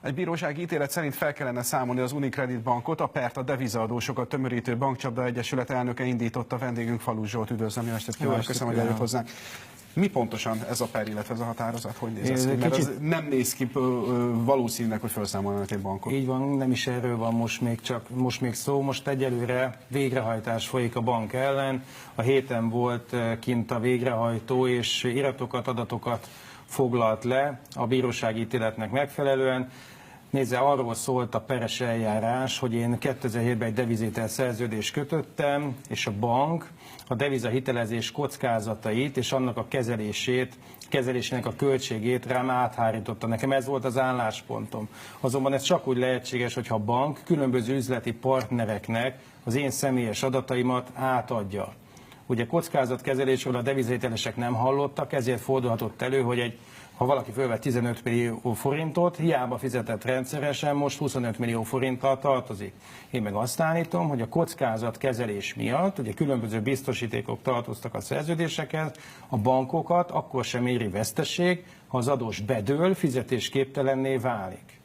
Egy bírósági ítélet szerint fel kellene számolni az Unicredit bankot, a pert a devizaadósokat tömörítő Bankcsapda Egyesület elnöke indította. Vendégünk Falus Zsolt, üdvözlöm, jó estét kívánok, köszönöm, hogy eljött hozzánk. Mi pontosan ez a per, illetve ez a határozat? Hogy néz ez ki? Mert az nem néz ki valószínűleg, hogy felszámolnak egy bankot. Így van, nem is erről van most még szó. Most egyelőre végrehajtás folyik a bank ellen. A héten volt kint a végrehajtó, és iratokat, adatokat foglalt le a bírósági ítéletnek megfelelően. Nézze, arról szólt a peres eljárás, hogy én 2007-ben egy devizitel szerződést kötöttem, és a bank a devizahitelezés kockázatait és annak a kezelésének a költségét rám áthárította. Nekem ez volt az álláspontom. Azonban ez csak úgy lehetséges, hogyha a bank különböző üzleti partnereknek az én személyes adataimat átadja. Ugye kockázatkezelésről a devizahitelesek nem hallottak, ezért fordulhatott elő, hogy ha valaki fölvett 15 millió forintot, hiába fizetett rendszeresen, most 25 millió forinttal tartozik. Én meg azt állítom, hogy a kockázatkezelés miatt, ugye különböző biztosítékok tartoztak a szerződésekhez, a bankokat akkor sem éri veszteség, ha az adós bedől, fizetésképtelenné válik.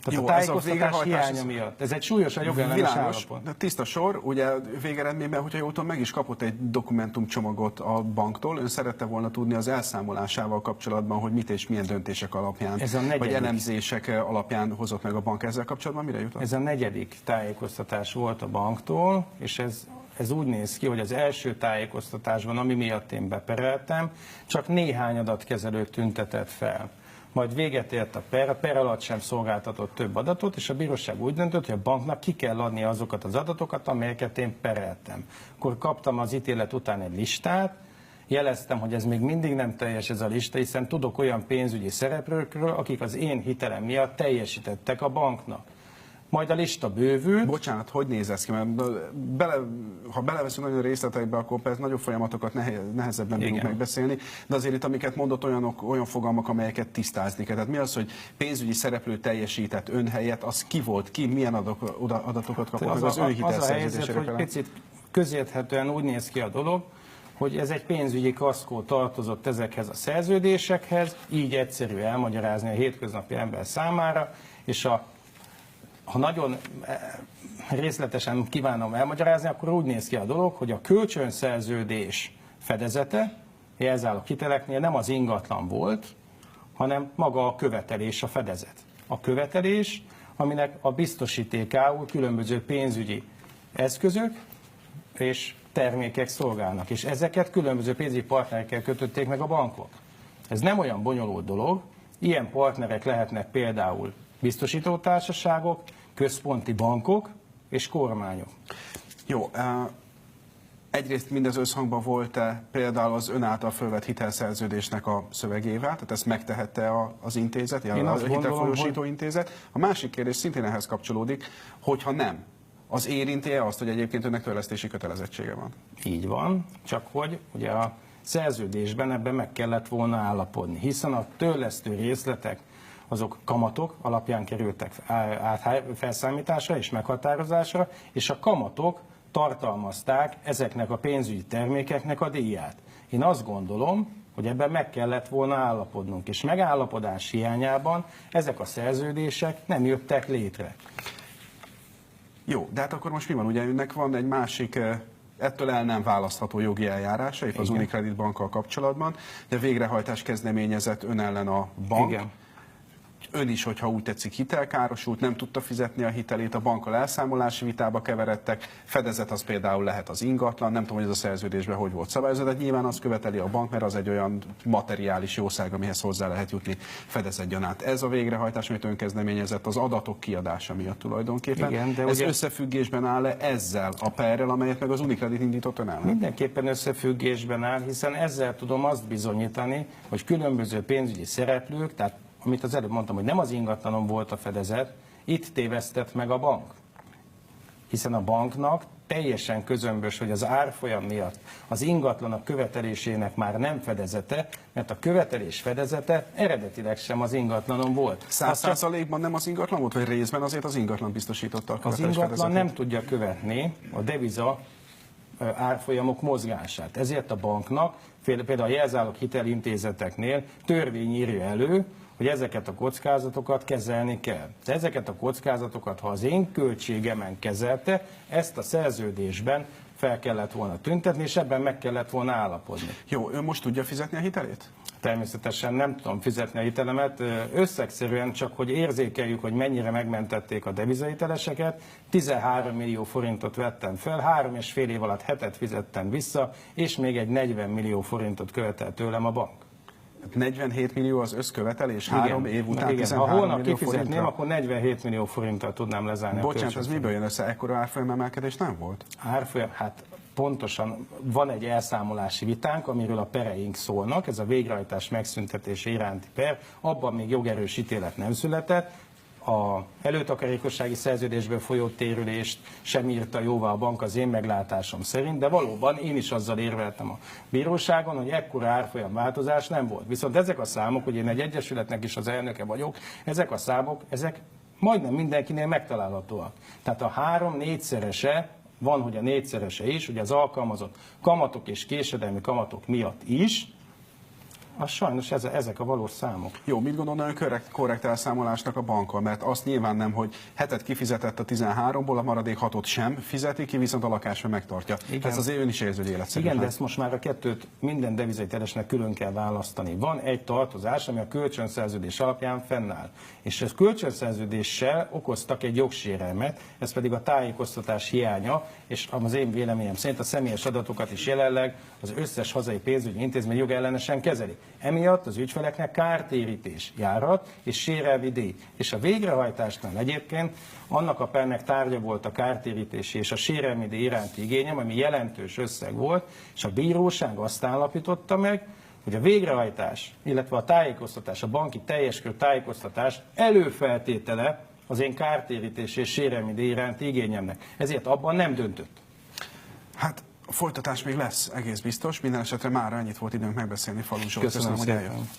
Tehát jó, a tájékoztatás hiánya miatt. Ez egy súlyos a jogellenes állapot. Tiszta sor, ugye végeredményben, hogyha jól tudom, meg is kapott egy dokumentumcsomagot a banktól. Ön szerette volna tudni az elszámolásával kapcsolatban, hogy mit és milyen döntések alapján, vagy elemzések alapján hozott meg a bank ezzel kapcsolatban. Mire jutott? Ez a negyedik tájékoztatás volt a banktól, és ez úgy néz ki, hogy az első tájékoztatásban, ami miatt én bepereltem, csak néhány adatkezelőt tüntetett fel. Majd véget ért a per alatt sem szolgáltatott több adatot, és a bíróság úgy döntött, hogy a banknak ki kell adni azokat az adatokat, amelyeket én pereltem. Akkor kaptam az ítélet után egy listát, jeleztem, hogy ez még mindig nem teljes ez a lista, hiszen tudok olyan pénzügyi szereplőkről, akik az én hitelem miatt teljesítettek a banknak. Majd a lista bővült. Bocsánat, hogy néz ez ki? Mert ha beleveszünk nagyon részletekbe, akkor persze nagyobb folyamatokat nehezebben tudunk megbeszélni, de azért itt, amiket mondott, olyan fogalmak, amelyeket tisztázni kell. Tehát mi az, hogy pénzügyi szereplő teljesített ön helyett, az ki volt, ki milyen adatokat kapott, az ön hitelszerződésére? Az a helyzet, hogy picit közérthetően úgy néz ki a dolog, hogy ez egy pénzügyi kaszkó tartozott ezekhez a szerződésekhez, így egyszerű elmagyarázni a hétköznapi ember számára, és ha nagyon részletesen kívánom elmagyarázni, akkor úgy néz ki a dolog, hogy a kölcsönszerződés fedezete, jelzálog hiteleknél nem az ingatlan volt, hanem maga a követelés a fedezet. A követelés, aminek a biztosítékául különböző pénzügyi eszközök és termékek szolgálnak, és ezeket különböző pénzügyi partnerekkel kötötték meg a bankok. Ez nem olyan bonyolult dolog, ilyen partnerek lehetnek például biztosítótársaságok, központi bankok és kormányok. Jó, egyrészt mindez összhangban volt-e például az ön által fölvett hitelszerződésnek a szövegével, tehát ezt megtehette az intézet, a hitelfolyósító intézet. A másik kérdés szintén ehhez kapcsolódik, hogyha nem, az érinti-e azt, hogy egyébként önnek törlesztési kötelezettsége van? Így van, csak hogy ugye a szerződésben ebben meg kellett volna állapodni, hiszen a törlesztő részletek azok kamatok alapján kerültek felszámításra és meghatározásra, és a kamatok tartalmazták ezeknek a pénzügyi termékeknek a díját. Én azt gondolom, hogy ebben meg kellett volna állapodnunk, és megállapodás hiányában ezek a szerződések nem jöttek létre. Jó, de hát akkor most mi van? Ugye önnek van egy másik ettől el nem választható jogi eljárása, itt az Unicredit bankkal kapcsolatban, de végrehajtás kezdeményezett ön ellen a bank. Igen. Ön is, hogyha úgy tetszik, hitelkárosult, nem tudta fizetni a hitelét, a bankkal elszámolási vitába keveredtek, fedezet az például lehet az ingatlan, nem tudom, hogy ez a szerződésben hogy volt szabályozva, de nyilván azt követeli a bank, mert az egy olyan materiális jószág, amihez hozzá lehet jutni fedezet gyanánt. Ez a végrehajtás, amit ön kezdeményezett, az adatok kiadása miatt tulajdonképpen. Igen, de ez ugye összefüggésben áll-e ezzel a perrel, amelyet meg az Unicredit indított ön ellen? Mindenképpen összefüggésben áll, hiszen ezzel tudom azt bizonyítani, hogy különböző pénzügyi szereplők, tehát amit az előbb mondtam, hogy nem az ingatlanon volt a fedezet, itt tévesztett meg a bank. Hiszen a banknak teljesen közömbös, hogy az árfolyam miatt az ingatlan követelésének már nem fedezete, mert a követelés fedezete eredetileg sem az ingatlanon volt. 100%-ban nem az ingatlan volt, vagy részben azért az ingatlan biztosította a követelés fedezetét? Az ingatlan fedezetét? nem tudja követni a deviza árfolyamok mozgását. Ezért a banknak, például a jelzálog hitelintézeteknél törvény írja elő, hogy ezeket a kockázatokat kezelni kell. De ezeket a kockázatokat, ha az én költségemen kezelte, ezt a szerződésben fel kellett volna tüntetni, és ebben meg kellett volna állapodni. Jó, ön most tudja fizetni a hitelét? Természetesen nem tudom fizetni a hitelemet, összegszerűen csak, hogy érzékeljük, hogy mennyire megmentették a devizahiteleseket, 13 millió forintot vettem fel, 3,5 év alatt hetet fizettem vissza, és még egy 40 millió forintot követel tőlem a bank. 47 millió az összkövetelés, 3 év után 13 Ha holnap millió kifizetném, forintra? akkor 47 millió forinttal tudnám lezárni. Bocsánat, a ez miből jön össze? Ekkora árfolyamemelkedés nem volt? Árfolyam, hát pontosan van egy elszámolási vitánk, amiről a pereink szólnak, ez a végrehajtás megszüntetése iránti per, abban még jogerős ítélet nem született, a előtakarékossági szerződésből folyó térülést sem írta jóvá a bank az én meglátásom szerint, de valóban én is azzal érveltem a bíróságon, hogy ekkora árfolyam változás nem volt. Viszont ezek a számok, hogy én egy egyesületnek is az elnöke vagyok, ezek a számok, ezek majdnem mindenkinél megtalálhatóak. Tehát a 3-4-szerese, van, hogy a 4-szerese is, ugye az alkalmazott kamatok és késedelmi kamatok miatt is, az sajnos ezek a valós számok. Jó, mit gondol ön korrekt elszámolásnak a bankkal? Mert azt nyilván nem, hogy hetet kifizetett a 13-ból, a maradék 6-ot sem fizeti ki, viszont a lakásra megtartja. Ez azért ön is érzi, hogy életszerű. Igen, de ezt most már a kettőt minden devizahitelesnek külön kell választani. Van egy tartozás, ami a kölcsönszerződés alapján fennáll. És ez kölcsönszerződéssel okoztak egy jogsérelmet, ez pedig a tájékoztatás hiánya, és az én véleményem szerint a személyes adatokat is jelenleg az összes hazai pénzügyi intézmény jogellenesen kezeli. Emiatt az ügyfeleknek kártérítés járhat, és sérelmi díj. És a végrehajtásnál egyébként annak a pernek tárgya volt a kártérítési és a sérelmi díj iránti igényem, ami jelentős összeg volt, és a bíróság azt állapította meg, hogy a végrehajtás, illetve a tájékoztatás, a banki teljes körű tájékoztatás előfeltétele az én kártérítési és sérelmi díj iránti igényemnek. Ezért abban nem döntött. Hát a folytatás még lesz, egész biztos. Minden esetre már ennyit volt időnk megbeszélni Falun Zsolt. Köszönöm hogy szépen. eljött.